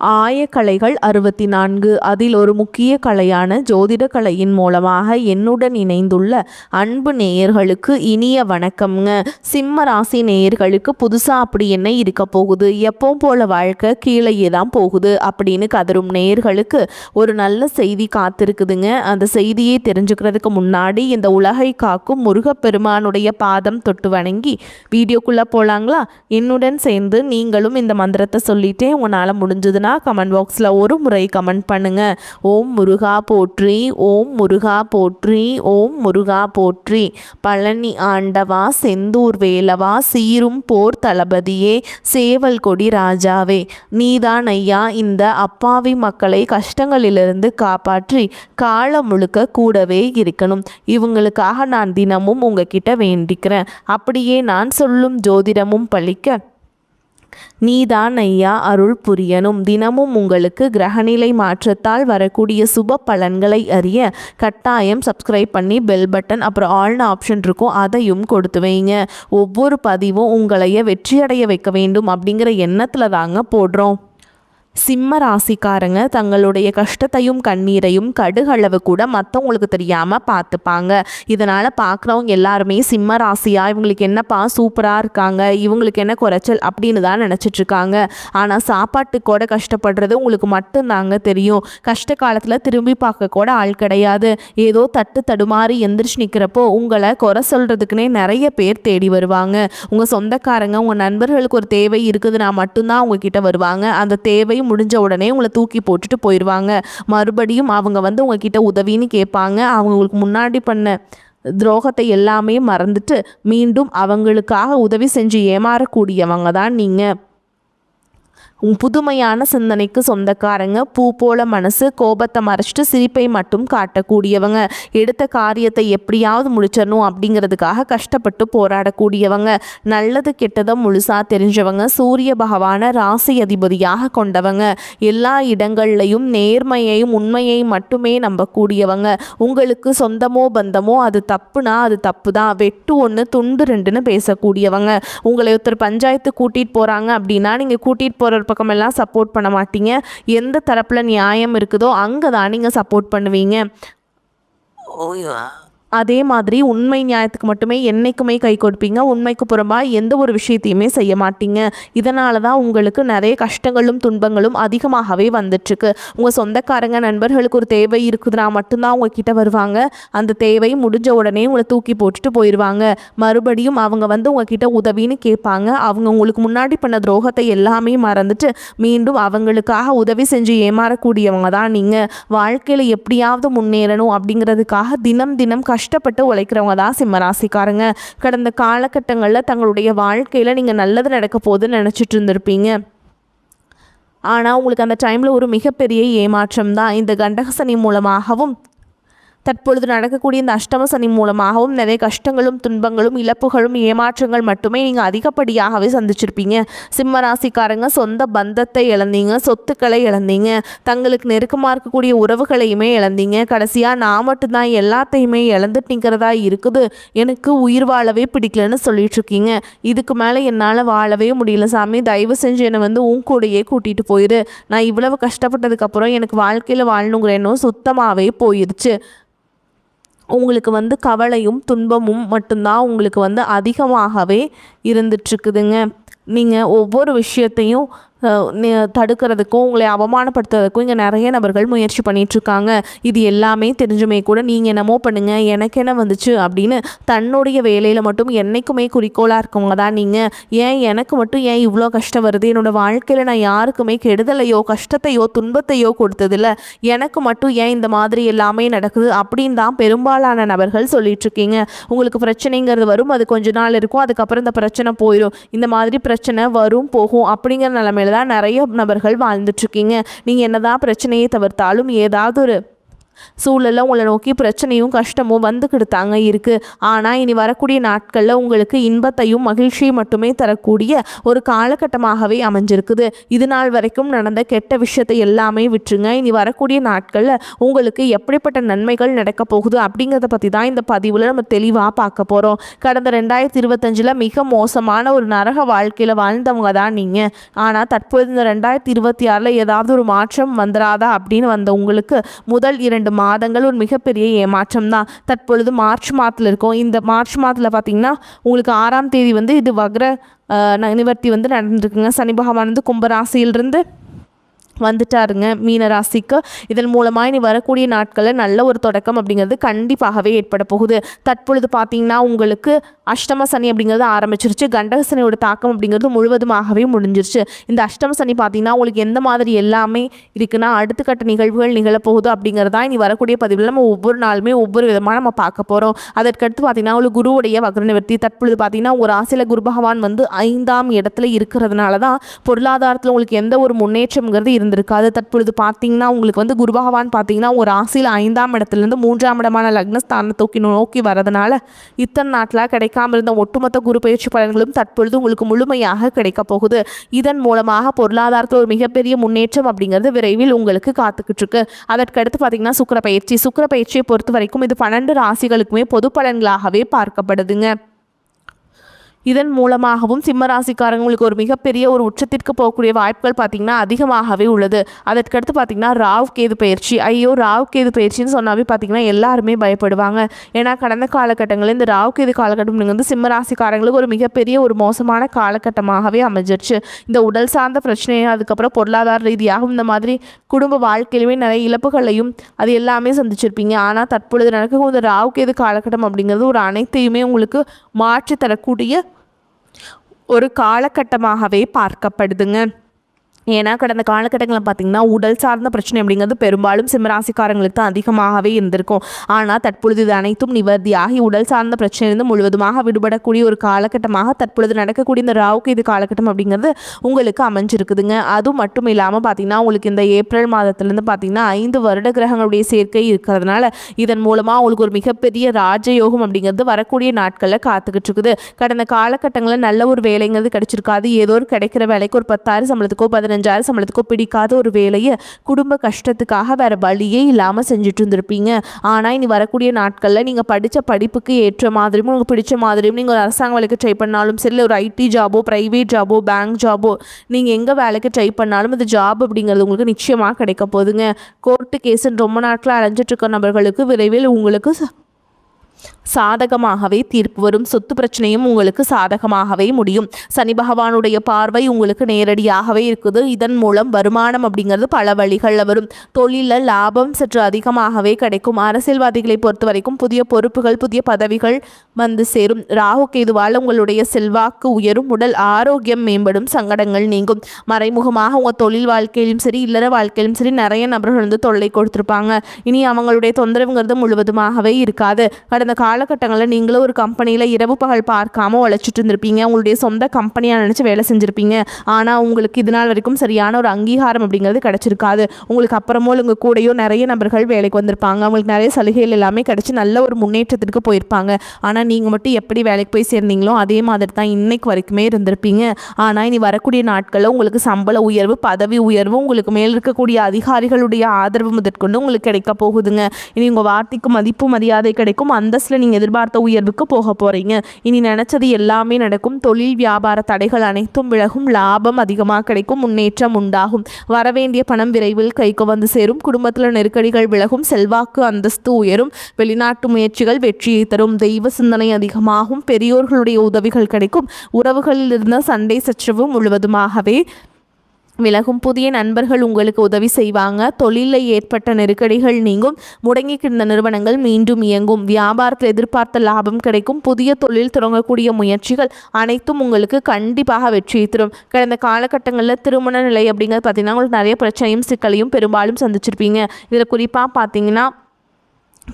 ஆயக்கலைகள் 64. அதில் ஒரு முக்கிய கலையான ஜோதிட கலையின் மூலமாக என்னுடன் இணைந்துள்ள அன்பு நேயர்களுக்கு இனிய வணக்கம்ங்க. சிம்ம ராசி நேயர்களுக்கு புதுசாக அப்படி என்ன இருக்க போகுது, எப்பவும் போல வாழ்க்கை கீழேயே தான் போகுது அப்படின்னு கதரும் நேயர்களுக்கு ஒரு நல்ல செய்தி காத்திருக்குதுங்க. அந்த செய்தியை தெரிஞ்சுக்கிறதுக்கு முன்னாடி இந்த உலகை காக்கும் முருகப்பெருமானுடைய பாதம் தொட்டு வணங்கி வீடியோக்குள்ளே போகலாங்களா? என்னுடன் சேர்ந்து நீங்களும் இந்த மந்திரத்தை சொல்லிட்டே உங்களால் முடிஞ்சதுன்னா கமெண்ட் பாக்ஸில் ஒரு முறை கமெண்ட் பண்ணுங்க. ஓம் முருகா போற்றி, ஓம் முருகா போற்றி, ஓம் முருகா போற்றி. பழனி ஆண்டவா, செந்தூர் வேலவா, சீரும் போர் தளபதியே, சேவல் கொடி ராஜாவே, நீதான் ஐயா இந்த அப்பாவி மக்களை கஷ்டங்களிலிருந்து காப்பாற்றி காலம் முழுக்க கூடவே இருக்கணும். இவங்களுக்காக நான் தினமும் உங்ககிட்ட வேண்டிக்கிறேன். அப்படியே நான் சொல்லும் ஜோதிடமும் பழிக்க நீதான் ஐயா அருள் புரியணும். தினமும் உங்களுக்கு கிரகநிலை மாற்றத்தால் வரக்கூடிய சுப பலன்களை அறிய கட்டாயம் சப்ஸ்கிரைப் பண்ணி பெல் பட்டன் அப்புறம் ஆல்னு ஆப்ஷன் இருக்கும், அதையும் கொடுத்து வைங்க. ஒவ்வொரு பதிவும் உங்களைய வெற்றியடைய வைக்க வேண்டும் அப்படிங்கிற எண்ணத்தில் தாங்க போடுறோம். சிம்ம ராசிக்காரங்க தங்களுடைய கஷ்டத்தையும் கண்ணீரையும் கடுகளவு கூட மற்றவங்களுக்கு தெரியாமல் பார்த்துப்பாங்க. இதனால் பார்க்குறவங்க எல்லாருமே சிம்ம ராசியா, இவங்களுக்கு என்னப்பா சூப்பராக இருக்காங்க, இவங்களுக்கு என்ன குறைச்சல் அப்படின்னு தான் நினச்சிட்ருக்காங்க. ஆனால் சாப்பாட்டுக்கு கூட கஷ்டப்படுறது உங்களுக்கு மட்டும்தாங்க தெரியும். கஷ்ட காலத்தில் திரும்பி பார்க்க கூட ஆள் கிடையாது. ஏதோ தட்டு தடுமாறி எந்திரிச்சு நிற்கிறப்போ உங்களை குறை சொல்கிறதுக்குனே நிறைய பேர் தேடி வருவாங்க. உங்கள் சொந்தக்காரங்க உங்கள் நண்பர்களுக்கு ஒரு தேவை இருக்குதுன்னா மட்டும்தான் உங்ககிட்ட வருவாங்க. அந்த தேவை முடிஞ்ச உடனே உங்களை தூக்கி போட்டுட்டு போயிடுவாங்க. மறுபடியும் அவங்க வந்து உங்ககிட்ட உதவின்னு கேட்பாங்க. அவங்களுக்கு முன்னாடி பண்ண துரோகத்தை எல்லாமே மறந்துட்டு மீண்டும் அவங்களுக்காக உதவி செஞ்சு ஏமாறக்கூடியவங்க தான் நீங்கள். புதுமையான சிந்தனைக்கு சொந்தக்காரங்க, பூ போல மனசு, கோபத்தை மறைச்சிட்டு சிரிப்பை மட்டும் காட்டக்கூடியவங்க, எடுத்த காரியத்தை எப்படியாவது முடிச்சிடணும் அப்படிங்கிறதுக்காக கஷ்டப்பட்டு போராடக்கூடியவங்க, நல்லது கெட்டதை முழுசாக தெரிஞ்சவங்க, சூரிய பகவானை ராசி அதிபதியாக கொண்டவங்க, எல்லா இடங்கள்லையும் நேர்மையையும் உண்மையை மட்டுமே நம்பக்கூடியவங்க, உங்களுக்கு சொந்தமோ பந்தமோ அது தப்புனா அது தப்பு தான், வெட்டு ஒன்று துண்டு ரெண்டுன்னு பேசக்கூடியவங்க, உங்களை ஒருத்தர் பஞ்சாயத்து கூட்டிகிட்டு போகிறாங்க அப்படின்னா நீங்கள் கூட்டிகிட்டு போகிற பக்கமெல்லாம் சப்போர்ட் பண்ண மாட்டீங்க. எந்த தரப்பில் நியாயம் இருக்குதோ அங்கே தான் நீங்கள் சப்போர்ட் பண்ணுவீங்க. அதே மாதிரி உண்மை நியாயத்துக்கு மட்டுமே என்றைக்குமே கை கொடுப்பீங்க. உண்மைக்கு புறம்பாக எந்த ஒரு விஷயத்தையுமே செய்ய மாட்டீங்க. இதனால தான் உங்களுக்கு நிறைய கஷ்டங்களும் துன்பங்களும் அதிகமாகவே வந்துட்டுருக்கு. உங்கள் சொந்தக்காரங்க நண்பர்களுக்கு ஒரு தேவை இருக்குதுன்னா மட்டும்தான் உங்ககிட்ட வருவாங்க. அந்த தேவை முடிஞ்ச உடனே உங்களை தூக்கி போட்டுட்டு போயிடுவாங்க. மறுபடியும் அவங்க வந்து உங்ககிட்ட உதவின்னு கேட்பாங்க. அவங்க உங்களுக்கு முன்னாடி பண்ண துரோகத்தை எல்லாமே மறந்துட்டு மீண்டும் அவங்களுக்காக உதவி செஞ்சு ஏமாறக்கூடியவங்க தான் நீங்கள். வாழ்க்கையில் எப்படியாவது முன்னேறணும் அப்படிங்கிறதுக்காக தினம் தினம் கஷ்டப்பட்டு உழைக்கிறவங்க தான் சிம்மராசிக்காரங்க. கடந்த காலகட்டங்களில் தங்களுடைய வாழ்க்கையில் நீங்கள் நல்லது நடக்க போகுதுன்னு நினச்சிட்டு இருந்திருப்பீங்க. ஆனால் உங்களுக்கு அந்த டைமில் ஒரு மிகப்பெரிய ஏமாற்றம் தான். இந்த கண்டகசனி மூலமாகவும் தற்பொழுது நடக்கக்கூடிய இந்த அஷ்டம சனி மூலமாகவும் நிறைய கஷ்டங்களும் துன்பங்களும் இழப்புகளும் ஏமாற்றங்கள் மட்டுமே நீங்கள் அதிகப்படியாகவே சந்திச்சிருப்பீங்க. சிம்ம ராசிக்காரங்க சொந்த பந்தத்தை இழந்தீங்க, சொத்துக்களை இழந்தீங்க, தங்களுக்கு நெருக்கமாக இருக்கக்கூடிய உறவுகளையுமே இழந்தீங்க. கடைசியாக நான் மட்டும்தான் எல்லாத்தையுமே இழந்துட்டு நிற்கிறதா இருக்குது, எனக்கு உயிர் வாழவே பிடிக்கலன்னு சொல்லிட்டு இருக்கீங்க. இதுக்கு மேலே என்னால் வாழவே முடியல சாமி, தயவு செஞ்சு என்னை வந்து உன் கூடையே கூட்டிகிட்டு போயிரு. நான் இவ்வளவு கஷ்டப்பட்டதுக்கப்புறம் எனக்கு வாழ்க்கையில் வாழணுங்கிற எண்ணம் சுத்தமாகவே போயிடுச்சு. உங்களுக்கு வந்து கவலையும் துன்பமும் மட்டும்தான் உங்களுக்கு வந்து அதிகமாகவே இருந்துட்டுருக்குதுங்க. நீங்கள் ஒவ்வொரு விஷயத்தையும் தடுக்கிறதுக்கும் உங்களை அவமானப்படுத்துறதுக்கும் இங்கே நிறைய நபர்கள் முயற்சி பண்ணிகிட்ருக்காங்க. இது எல்லாமே தெரிஞ்சுமே கூட நீங்கள் என்னமோ பண்ணுங்கள் எனக்கு என்ன வந்துச்சு அப்படின்னு தன்னுடைய வேலையில் மட்டும் என்றைக்குமே குறிக்கோளாக இருக்கவங்க தான் நீங்கள். ஏன் எனக்கு மட்டும் ஏன் இவ்வளோ கஷ்டம் வருது, என்னோடய வாழ்க்கையில் நான் யாருக்குமே கெடுதலையோ கஷ்டத்தையோ துன்பத்தையோ கொடுத்ததில்ல, எனக்கு மட்டும் ஏன் இந்த மாதிரி எல்லாமே நடக்குது அப்படின்னு தான் பெரும்பாலான நபர்கள் சொல்லிகிட்ருக்கீங்க. உங்களுக்கு பிரச்சனைங்கிறது வரும், அது கொஞ்ச நாள் இருக்கும், அதுக்கப்புறம் இந்த பிரச்சனை போயிடும். இந்த மாதிரி பிரச்சனை வரும் போகும் அப்படிங்கிற நிலைமையில தான் நிறைய நபர்கள் வாழ்ந்துட்டுருக்கீங்க. நீங்கள் என்னதான் பிரச்சனையை தவிர்த்தாலும் ஏதாவது ஒரு சூழலில் உங்களை நோக்கி பிரச்சனையும் கஷ்டமும் வந்துக்கிட்டு தாங்க இருக்குது. ஆனால் இனி வரக்கூடிய நாட்களில் உங்களுக்கு இன்பத்தையும் மகிழ்ச்சியும் மட்டுமே தரக்கூடிய ஒரு காலகட்டமாகவே அமைஞ்சிருக்குது. இது நாள் வரைக்கும் நடந்த கெட்ட விஷயத்தை எல்லாமே விட்டுருங்க. இனி வரக்கூடிய நாட்களில் உங்களுக்கு எப்படிப்பட்ட நன்மைகள் நடக்க போகுது அப்படிங்கிறத பற்றி தான் இந்த பதிவில் நம்ம தெளிவாக பார்க்க போகிறோம். கடந்த 2025 மிக மோசமான ஒரு நரக வாழ்க்கையில் வாழ்ந்தவங்க தான் நீங்கள். ஆனால் தற்போது இந்த 2026 ஏதாவது ஒரு மாற்றம் வந்துடாதா அப்படின்னு வந்த உங்களுக்கு முதல் 2 மாதங்கள் ஒரு மிகப்பெரிய ஏமாற்றம் தான். தற்பொழுது மார்ச் மாதத்தில் இருக்கும். இந்த மார்ச் மாதத்தில் பார்த்தீங்கன்னா உங்களுக்கு 6ஆம் தேதி இது வக்ர நிவர்த்தி நடந்திருக்குங்க. சனி பகவான் கும்பராசியிலிருந்து வந்துட்டாருங்க மீன ராசிக்கு. இதன் மூலமாக இனி வரக்கூடிய நாட்களில் நல்ல ஒரு தொடக்கம் அப்படிங்கிறது கண்டிப்பாகவே ஏற்பட போகுது. தற்பொழுது பார்த்தீங்கன்னா உங்களுக்கு அஷ்டம சனி அப்படிங்கிறது ஆரம்பிச்சிருச்சு. கண்டக சனியோட தாக்கம் அப்படிங்கிறது முழுவதுமாகவே முடிஞ்சிருச்சு. இந்த அஷ்டம சனி பார்த்தீங்கன்னா உங்களுக்கு எந்த மாதிரி எல்லாமே இருக்குன்னா அடுத்த கட்ட நிகழ்வுகள் நிகழப்போகுது அப்படிங்கிறதா இனி வரக்கூடிய பதிவில் நம்ம ஒவ்வொரு நாளுமே ஒவ்வொரு விதமாக நம்ம பார்க்க போகிறோம். அதற்கடுத்து பார்த்தீங்கன்னா உங்களுக்கு குருவுடைய வக்ர நிவர்த்தி. தற்பொழுது பார்த்தீங்கன்னா ஒரு ஆசையில் குரு பகவான் 5ஆம் இடத்துல இருக்கிறதுனால தான் பொருளாதாரத்தில் உங்களுக்கு எந்த ஒரு முன்னேற்றம்ங்கிறது இருந்திருக்காது. தற்பொழுது பார்த்தீங்கன்னா உங்களுக்கு குரு பகவான் பார்த்தீங்கன்னா ஒரு ராசியில் 5ஆம் இடத்துலேருந்து 3ஆம் இடமான லக்னஸ்தானத்தை நோக்கி வரதுனால இத்தனை நாட்டில் கிடைக்காம இருந்த ஒட்டுமொத்த குரு பயிற்சி பலன்களும் தற்பொழுது உங்களுக்கு முழுமையாக கிடைக்க போகுது. இதன் மூலமாக பொருளாதாரத்தில் ஒரு மிகப்பெரிய முன்னேற்றம் அப்படிங்கிறது விரைவில் உங்களுக்கு காத்துக்கிட்டு இருக்கு. அதற்கடுத்து பார்த்தீங்கன்னா சுக்கிர பயிற்சியை பொறுத்த வரைக்கும் இது 12 ராசிகளுக்குமே பொது பலன்களாகவே பார்க்கப்படுதுங்க. இதன் மூலமாகவும் சிம்ம ராசிக்காரங்களுக்கு ஒரு மிகப்பெரிய ஒரு உச்சத்திற்கு போகக்கூடிய வாய்ப்புகள் பார்த்திங்கன்னா அதிகமாகவே உள்ளது. அதற்கடுத்து பார்த்திங்கன்னா ராகு கேது பயிற்சி. ராகு கேது பயிற்சின்னு சொன்னாவே பார்த்திங்கன்னா எல்லாருமே பயப்படுவாங்க. ஏன்னா கடந்த காலகட்டங்களில் இந்த ராகு கேது காலகட்டம் சிம்ம ராசிக்காரங்களுக்கு ஒரு மிகப்பெரிய ஒரு மோசமான காலகட்டமாகவே அமைஞ்சிருச்சு. இந்த உடல் சார்ந்த பிரச்சனையும் அதுக்கப்புறம் பொருளாதார ரீதியாகவும் இந்த மாதிரி குடும்ப வாழ்க்கையிலுமே நிறைய இழப்புகளையும் அது எல்லாமே சந்திச்சிருப்பீங்க. ஆனால் தற்பொழுது நடக்கும் இந்த ராகு கேது காலகட்டம் அப்படிங்கிறது ஒரு அனைத்தையுமே உங்களுக்கு மாற்றி தரக்கூடிய ஒரு காலகட்டமாகவே பார்க்கப்படுதுங்க. ஏன்னா கடந்த காலகட்டங்களில் பார்த்திங்கன்னா உடல் சார்ந்த பிரச்சனை அப்படிங்கிறது பெரும்பாலும் சிம்மராசிக்காரங்களுக்கு தான் அதிகமாகவே இருந்திருக்கும். ஆனால் தற்பொழுது இது அனைத்தும் நிவர்த்தியாகி உடல் சார்ந்த பிரச்சனையிலிருந்து முழுவதுமாக விடுபடக்கூடிய ஒரு காலகட்டமாக தற்பொழுது நடக்கக்கூடிய இந்த ராகு கேது காலகட்டம் அப்படிங்கிறது உங்களுக்கு அமைஞ்சிருக்குதுங்க. அதுவும் மட்டும் இல்லாமல் பார்த்திங்கன்னா உங்களுக்கு இந்த ஏப்ரல் மாதத்துலேருந்து பார்த்திங்கன்னா 5 வருட கிரகங்களுடைய சேர்க்கை இருக்கிறதுனால இதன் மூலமாக உங்களுக்கு ஒரு மிகப்பெரிய ராஜயோகம் அப்படிங்கிறது வரக்கூடிய நாட்களில் காத்துக்கிட்டு இருக்குது. கடந்த காலகட்டங்களில் நல்ல ஒரு வேலைங்கிறது கிடைச்சிருக்காது. ஏதோ ஒரு கிடைக்கிற வேலைக்கு ஒரு 10,000 சம்பளத்துக்கோ 15,000 சம்பளத்துக்கோ பிடிக்காத ஒரு வேலையை குடும்ப கஷ்டத்துக்காக வேற வழியே இல்லாமல் செஞ்சுட்டு இருந்திருப்பீங்க. ஆனால் இனி வரக்கூடிய நாட்களில் நீங்கள் படித்த படிப்புக்கு ஏற்ற மாதிரியும் உங்களுக்கு பிடிச்ச மாதிரியும் நீங்கள் ஒரு அரசாங்க வேலைக்கு ட்ரை பண்ணாலும் சரி, ஒரு ஐடி ஜாபோ ப்ரைவேட் ஜாபோ பேங்க் ஜாபோ நீங்கள் எங்கே வேலைக்கு ட்ரை பண்ணாலும் இந்த ஜாப் அப்படிங்கிறது உங்களுக்கு நிச்சயமாக கிடைக்க போகுதுங்க. கோர்ட்டு கேஸுன்னு ரொம்ப நாட்கள் அலைஞ்சிட்டு இருக்க நபர்களுக்கு விரைவில் உங்களுக்கு சாதகமாகவே தீர்ப்பு வரும். சொத்து பிரச்சனையும் உங்களுக்கு சாதகமாகவே முடியும். சனி பகவானுடைய பார்வை உங்களுக்கு நேரடியாகவே இருக்குது. இதன் மூலம் வருமானம் அப்படிங்கிறது பல வழிகளில் வரும். தொழிலில் லாபம் சற்று அதிகமாகவே கிடைக்கும். அரசியல்வாதிகளை பொறுத்த வரைக்கும் புதிய பொறுப்புகள் புதிய பதவிகள் சேரும். ராகு கேதுவால் உங்களுடைய செல்வாக்கு உயரும். உடல் ஆரோக்கியம் மேம்படும். சங்கடங்கள் நீங்கும். மறைமுகமாக உங்கள் தொழில் வாழ்க்கையிலும் சரி இல்லற வாழ்க்கையிலும் சரி நிறைய நபர்கள் தொல்லை கொடுத்துருப்பாங்க. இனி அவங்களுடைய தொந்தரவுங்கிறது முழுவதுமாகவே இருக்காது. கடந்த காலகட்டங்களில் நீங்களும் ஒரு கம்பெனியில் இரவு பகல் பார்க்காம உழைச்சிட்டு இருந்திருப்பீங்க. உங்களுடைய சொந்த கம்பெனியாக நினச்சி வேலை செஞ்சுருப்பீங்க. ஆனால் உங்களுக்கு இது நாள் வரைக்கும் சரியான ஒரு அங்கீகாரம் அப்படிங்கிறது கிடச்சிருக்காது. உங்களுக்கு அப்புறமோ உங்கள் கூடயோ நிறைய நபர்கள் வேலைக்கு வந்திருப்பாங்க. அவங்களுக்கு நிறைய சலுகைகள் எல்லாமே கிடச்சி நல்ல ஒரு முன்னேற்றத்திற்கு போயிருப்பாங்க. ஆனால் நீங்கள் மட்டும் எப்படி வேலைக்கு போய் சேர்ந்தீங்களோ அதே மாதிரி தான் இன்னைக்கு வரைக்குமே இருந்திருப்பீங்க. ஆனால் இனி வரக்கூடிய நாட்களில் உங்களுக்கு சம்பள உயர்வு பதவி உயர்வு உங்களுக்கு மேல் இருக்கக்கூடிய அதிகாரிகளுடைய ஆதரவு முதற்கொண்டு உங்களுக்கு கிடைக்க போகுதுங்க. இனி உங்கள் வார்த்தைக்கு மதிப்பு மரியாதை கிடைக்கும். அந்தஸ்தில் நீங்கள் எதிர்பார்த்த உயர்வுக்கு போக போகிறீங்க. இனி நினச்சது எல்லாமே நடக்கும். தொழில் வியாபார தடைகள் அனைத்தும் விலகும். லாபம் அதிகமாக கிடைக்கும். முன்னேற்றம் உண்டாகும். வரவேண்டிய பணம் விரைவில் கைக்கு சேரும். குடும்பத்தில் நெருக்கடிகள் விலகும். செல்வாக்கு அந்தஸ்து உயரும். வெளிநாட்டு முயற்சிகள் வெற்றியை தரும். தெய்வ சிந்தனை அதிகமாகும். பெரியோர்களுடைய உதவிகள் கிடைக்கும். உறவுகளில் இருந்த சண்டை சச்சரவு முழுவதுமாகவே விலகும். புதிய நண்பர்கள் உங்களுக்கு உதவி செய்வாங்க. தொழிலில் ஏற்பட்ட நெருக்கடிகள் நீங்கும். முடங்கி கிடந்த நிறுவனங்கள் மீண்டும் இயங்கும். வியாபாரத்தில் எதிர்பார்த்த லாபம் கிடைக்கும். புதிய தொழில் தொடங்கக்கூடிய முயற்சிகள் அனைத்தும் உங்களுக்கு கண்டிப்பாக வெற்றியை தரும். கடந்த காலகட்டங்களில் திருமண நிலை அப்படிங்கிறது பார்த்தீங்கன்னா உங்களுக்கு நிறைய பிரச்சனையும் சிக்கலையும் பெரும்பாலும் சந்திச்சிருப்பீங்க. இதில் குறிப்பாக பார்த்தீங்கன்னா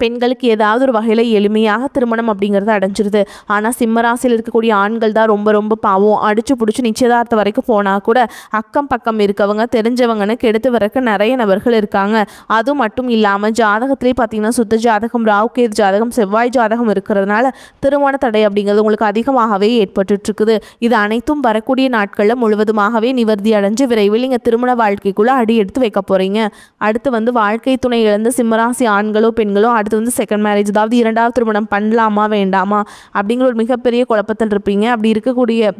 பெண்களுக்கு ஏதாவது ஒரு வகையில் எளிமையாக திருமணம் அப்படிங்கிறது அடைஞ்சிருது. ஆனால் சிம்மராசியில் இருக்கக்கூடிய ஆண்கள் தான் ரொம்ப ரொம்ப பாவம். அடிச்சு பிடிச்சி நிச்சயதார்த்தம் வரைக்கும் போனால் கூட அக்கம் பக்கம் இருக்கவங்க தெரிஞ்சவங்கன்னு கெடுத்து வரக்க நிறைய நபர்கள் இருக்காங்க. அது மட்டும் இல்லாமல் ஜாதகத்திலே பார்த்தீங்கன்னா சுத்த ஜாதகம், ராவுகேது ஜாதகம், செவ்வாய் ஜாதகம் இருக்கிறதுனால திருமண தடை அப்படிங்கிறது உங்களுக்கு அதிகமாகவே ஏற்பட்டுருக்குது. இது அனைத்தும் வரக்கூடிய நாட்களில் முழுவதுமாகவே நிவர்த்தி அடைஞ்சு விரைவில் நீங்கள் திருமண வாழ்க்கைக்குள்ளே அடி எடுத்து வைக்க போகிறீங்க. அடுத்து வாழ்க்கை துணை இழந்த சிம்மராசி ஆண்களோ பெண்களோ அடுத்து செகண்ட் மேரேஜ், அதாவது இரண்டாவது திருமணம் பண்ணலாமா வேண்டாமா அப்படிங்கிற ஒரு மிகப்பெரிய குழப்பத்தில் இருப்பீங்க. அப்படி இருக்கக்கூடிய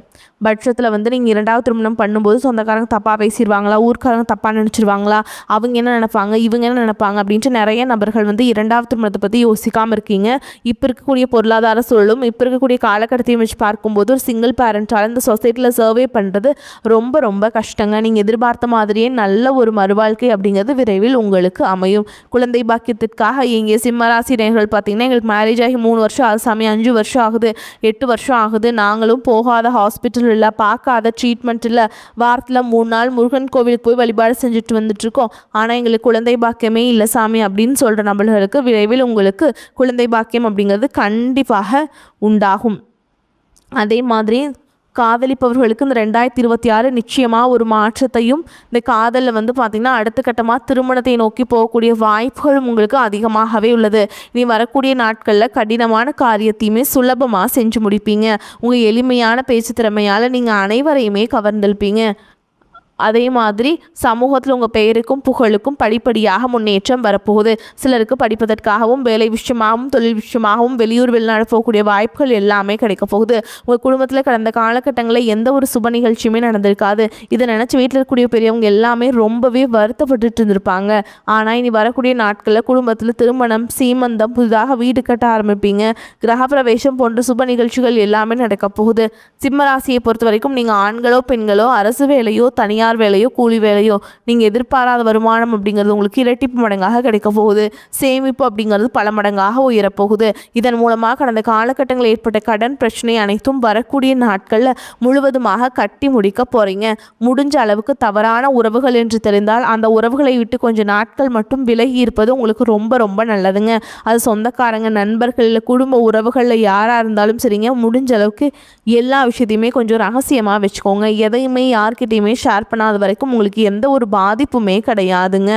பட்சத்தில் நீங்கள் இரண்டாவது திருமணம் பண்ணும்போது சொந்தக்காரங்க தப்பாக பேசிடுவாங்களா, ஊர்க்காரங்க தப்பாக நினச்சிருவாங்களா, அவங்க என்ன நினைப்பாங்க, இவங்க என்ன நினைப்பாங்க அப்படின்ட்டு நிறைய நபர்கள் இரண்டாவது திருமணத்தை பற்றி யோசிக்காமல் இருக்கீங்க. இப்போ இருக்கக்கூடிய பொருளாதார சூழலும் இப்போ இருக்கக்கூடிய காலகட்டத்தையும் வச்சு பார்க்கும்போது ஒரு சிங்கிள் பேரண்ட்டால் இந்த சொசைட்டியில் சர்வே பண்ணுறது ரொம்ப ரொம்ப கஷ்டங்க. நீங்கள் எதிர்பார்த்த மாதிரியே நல்ல ஒரு மறுவாழ்க்கை அப்படிங்கிறது விரைவில் உங்களுக்கு அமையும். குழந்தை பாக்கியத்திற்காக இங்கே சிம்மராசி நேயர்கள் பார்த்தீங்கன்னா எங்களுக்கு மேரேஜ் ஆகி 3 வருஷம் ஆகுது சாமி, 5 வருஷம் ஆகுது, 8 வருஷம் ஆகுது, நாங்களும் போகாத ஹாஸ்பிட்டல் இல்லை, பார்க்காத ட்ரீட்மெண்ட் இல்லை, வாரத்தில் 3 நாள் முருகன் கோவிலுக்கு போய் வழிபாடு செஞ்சுட்டு வந்துட்டுருக்கோம், ஆனால் எங்களுக்கு குழந்தை பாக்கியமே இல்லை சாமி அப்படின்னு சொல்கிற நபர்களுக்கு விரைவில் உங்களுக்கு குழந்தை பாக்கியம் அப்படிங்கிறது கண்டிப்பாக உண்டாகும். அதே மாதிரி காதலிப்பவர்களுக்கு இந்த 2026 நிச்சயமாக ஒரு மாற்றத்தையும், இந்த காதலில் பார்த்திங்கன்னா அடுத்த கட்டமாக திருமணத்தை நோக்கி போகக்கூடிய வாய்ப்புகளும் உங்களுக்கு அதிகமாகவே உள்ளது. இனி வரக்கூடிய நாட்களில் கடினமான காரியத்தையுமே சுலபமாக செஞ்சு முடிப்பீங்க. உங்கள் எளிமையான பேச்சு திறமையால் நீங்கள் அனைவரையுமே கவர்ந்திருப்பீங்க. அதே மாதிரி சமூகத்தில் உங்கள் பெயருக்கும் புகழுக்கும் படிப்படியாக முன்னேற்றம் வரப்போகுது. சிலருக்கு படிப்பதற்காகவும் வேலை விஷயமாகவும் தொழில் விஷயமாகவும் வெளியூர் வெளிநாடு போகக்கூடிய வாய்ப்புகள் எல்லாமே கிடைக்க போகுது. உங்கள் குடும்பத்தில் கடந்த காலகட்டங்களில் எந்த ஒரு சுப நிகழ்ச்சியுமே நடந்திருக்காது. இதை நினச்சி வீட்டில் இருக்கக்கூடிய பெரியவங்க எல்லாமே ரொம்பவே வருத்தப்பட்டு இருந்திருப்பாங்க. ஆனால் இனி வரக்கூடிய நாட்களில் குடும்பத்தில் திருமணம், சீமந்தம், புதிதாக வீடு கட்ட ஆரம்பிப்பீங்க. கிரகப்பிரவேசம் போன்ற சுப நிகழ்ச்சிகள் எல்லாமே நடக்க போகுது. சிம்மராசியை பொறுத்த வரைக்கும் நீங்கள் ஆண்களோ பெண்களோ அரசு வேலையோ தனியார் வேலையோ கூலி வேலையோ நீங்கள் எதிர்பாராத வருமானம் அப்படிங்கிறது உங்களுக்கு இரட்டிப்பு மடங்காக கிடைக்க போகுது. சேமிப்பு அப்படிங்கிறது பல மடங்காக உயரப்போகுது. இதன் மூலமாக கடந்த காலகட்டங்களில் ஏற்பட்ட கடன் பிரச்சனை அனைத்தும் வரக்கூடிய நாட்களில் முழுவதுமாக கட்டி முடிக்க போகிறீங்க. முடிஞ்ச அளவுக்கு தவறான உறவுகள் என்று தெரிந்தால் அந்த உறவுகளை விட்டு கொஞ்சம் நாட்கள் மட்டும் விலகி இருப்பது உங்களுக்கு ரொம்ப ரொம்ப நல்லதுங்க. அது சொந்தக்காரங்க, நண்பர்கள், குடும்ப உறவுகளில் யாராக இருந்தாலும் சரிங்க, முடிஞ்ச அளவுக்கு எல்லா விஷயத்தையுமே கொஞ்சம் ரகசியமாக வச்சுக்கோங்க. எதையுமே யார்கிட்டையுமே ஷேர் பண்ணாத வரைக்கும் உங்களுக்கு எந்த ஒரு பாதிப்புமே கிடையாதுங்க.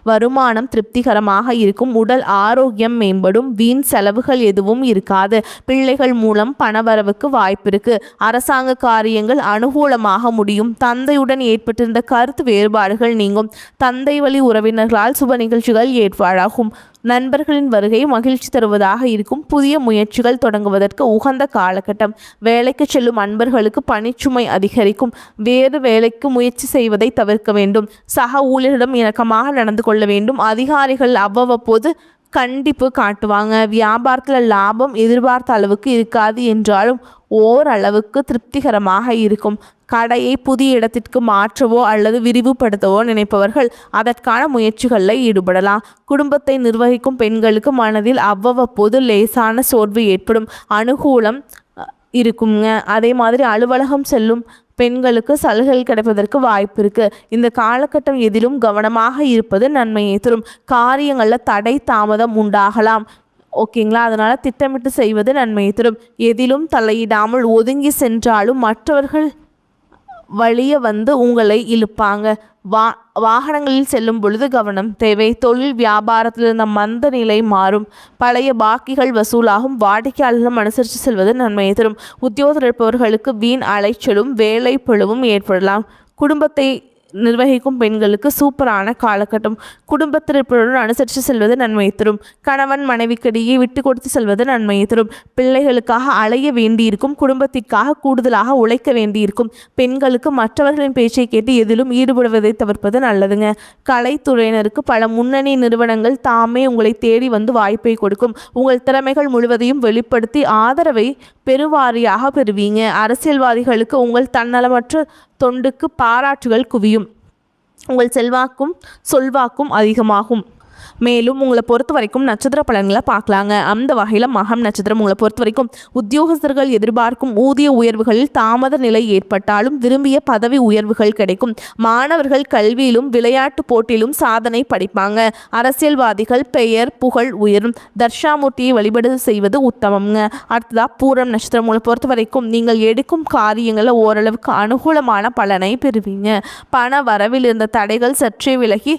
வருமானம் திருப்திகரமாக இருக்கும். உடல் ஆரோக்கியம் மேம்படும். வீண் செலவுகள் எதுவும் இருக்காது. பிள்ளைகள் மூலம் பணவரவுக்கு வாய்ப்பு இருக்கு. அரசாங்க காரியங்கள் அனுகூலமாக முடியும். தந்தையுடன் ஏற்பட்டிருந்த கருத்து வேறுபாடுகள் நீங்கும். தந்தை வழி உறவினர்களால் சுப நிகழ்ச்சிகள் ஏற்பாடாகும். நண்பர்களின் வருகை மகிழ்ச்சி தருவதாக இருக்கும். புதிய முயற்சிகள் தொடங்குவதற்கு உகந்த காலகட்டம். வேலைக்கு செல்லும் அன்பர்களுக்கு பணிச்சுமை அதிகரிக்கும். வேறு வேலைக்கு முயற்சி செய்வதை தவிர்க்க வேண்டும். சக ஊழியரிடம் இணக்கமாக நடந்து கொள்ள வேண்டும். அதிகாரிகள் அவ்வப்போது கண்டிப்பு காட்டுவாங்க. வியாபாரத்தில் லாபம் எதிர்பார்த்த அளவுக்கு இருக்காது என்றாலும் ஓரளவுக்கு திருப்திகரமாக இருக்கும். கடையை புதிய இடத்திற்கு மாற்றவோ அல்லது விரிவுபடுத்தவோ நினைப்பவர்கள் அதற்கான முயற்சிகளில் ஈடுபடலாம். குடும்பத்தை நிர்வகிக்கும் பெண்களுக்கு மனதில் அவ்வப்போது லேசான சோர்வு ஏற்படும். அனுகூலம் இருக்குங்க. அதே மாதிரி அலுவலகம் செல்லும் பெண்களுக்கு சலுகைகள் கிடைப்பதற்கு வாய்ப்பு இருக்குது. இந்த காலகட்டம் எதிலும் கவனமாக இருப்பது நன்மையை தரும். காரியங்களில் தடை தாமதம் உண்டாகலாம். ஓகேங்களா? அதனால் திட்டமிட்டு செய்வது நன்மையை தரும். எதிலும் தலையிடாமல் ஒதுங்கி சென்றாலும் மற்றவர்கள் வழிய உங்களை இழுப்பாங்க. வாகனங்களில் செல்லும் பொழுது கவனம் தேவை. தொழில் வியாபாரத்தில் இருந்த மந்த நிலை மாறும். பழைய பாக்கிகள் வசூலாகும். வாடிக்கையாளர்களும் அனுசரித்து செல்வது நன்மையை தரும். உத்தியோகத்தில் இருப்பவர்களுக்கு வீண் அலைச்சலும் வேலை பளுவும் ஏற்படலாம். குடும்பத்தை நிர்வகிக்கும் பெண்களுக்கு சூப்பரான காலகட்டம். குடும்பத்தினருடன் அனுசரித்து செல்வது நன்மையை தரும். கணவன் மனைவிக்கிடையே விட்டு கொடுத்து செல்வது நன்மையை தரும். பிள்ளைகளுக்காக அலைய வேண்டியிருக்கும். குடும்பத்திற்காக கூடுதலாக உழைக்க வேண்டியிருக்கும். பெண்களுக்கு மற்றவர்களின் பேச்சை கேட்டு எதிலும் ஈடுபடுவதை தவிர்ப்பது நல்லதுங்க. கலைத்துறையினருக்கு பல முன்னணி நிறுவனங்கள் தாமே உங்களை தேடி வாய்ப்பை கொடுக்கும். உங்கள் திறமைகள் முழுவதையும் வெளிப்படுத்தி ஆதரவை பெருவாரியாக பெறுவீங்க. அரசியல்வாதிகளுக்கு உங்கள் தன்னலமற்ற தொண்டுக்கு பாராட்டுகள் குவியும். உங்கள் செல்வாக்கும் சொல்வாக்கும் அதிகமாகும். மேலும் உங்களை பொறுத்த வரைக்கும் நட்சத்திர பலன்களை பார்க்கலாங்க. அந்த வகையில் மகம் நட்சத்திரம் உங்களை பொறுத்த வரைக்கும் உத்தியோகஸ்தர்கள் எதிர்பார்க்கும் ஊதிய உயர்வுகளில் தாமத நிலை ஏற்பட்டாலும் விரும்பிய பதவி உயர்வுகள் கிடைக்கும். மாணவர்கள் கல்வியிலும் விளையாட்டு போட்டியிலும் சாதனை படைப்பாங்க. அரசியல்வாதிகள் பெயர் புகழ் உயரும். தர்ஷாமூர்த்தியை வழிபாடு செய்வது உத்தமங்க. அடுத்ததாக பூரம் நட்சத்திரம் உங்களை பொறுத்த வரைக்கும் நீங்கள் எடுக்கும் காரியங்களில் ஓரளவுக்கு அனுகூலமான பலனை பெறுவீங்க. பண வரவில் இருந்த தடைகள் சற்றே விலகி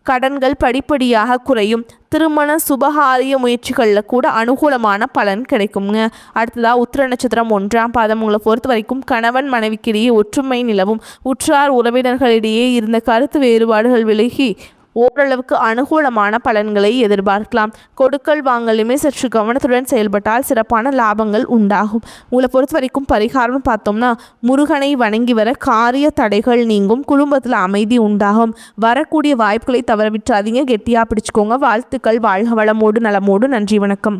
கடன்கள் படிப்படியாக குறையும். திருமண சுபகாரிய முயற்சிகளில் கூட அனுகூலமான பலன் கிடைக்குங்க. அடுத்ததாக உத்திர நட்சத்திரம் 1ஆம் பாதம் உங்களை பொறுத்த வரைக்கும் கணவன் மனைவிக்கிடையே ஒற்றுமை நிலவும். உற்றார் உறவினர்களிடையே இருந்த கருத்து வேறுபாடுகள் விலகி ஓரளவுக்கு அனுகூலமான பலன்களை எதிர்பார்க்கலாம். கொடுக்கல் வாங்கலுமே சற்று கவனத்துடன் செயல்பட்டால் சிறப்பான லாபங்கள் உண்டாகும். உங்களை பொறுத்த வரைக்கும் பரிகாரம் பார்த்தோம்னா முருகனை வணங்கி வர காரிய தடைகள் நீங்கும். குடும்பத்தில் அமைதி உண்டாகும். வரக்கூடிய வாய்ப்புகளை தவற விட்டுறாதீங்க. கெட்டியாக பிடிச்சுக்கோங்க. வாழ்த்துக்கள். வாழ்க வளமோடு நலமோடு. நன்றி, வணக்கம்.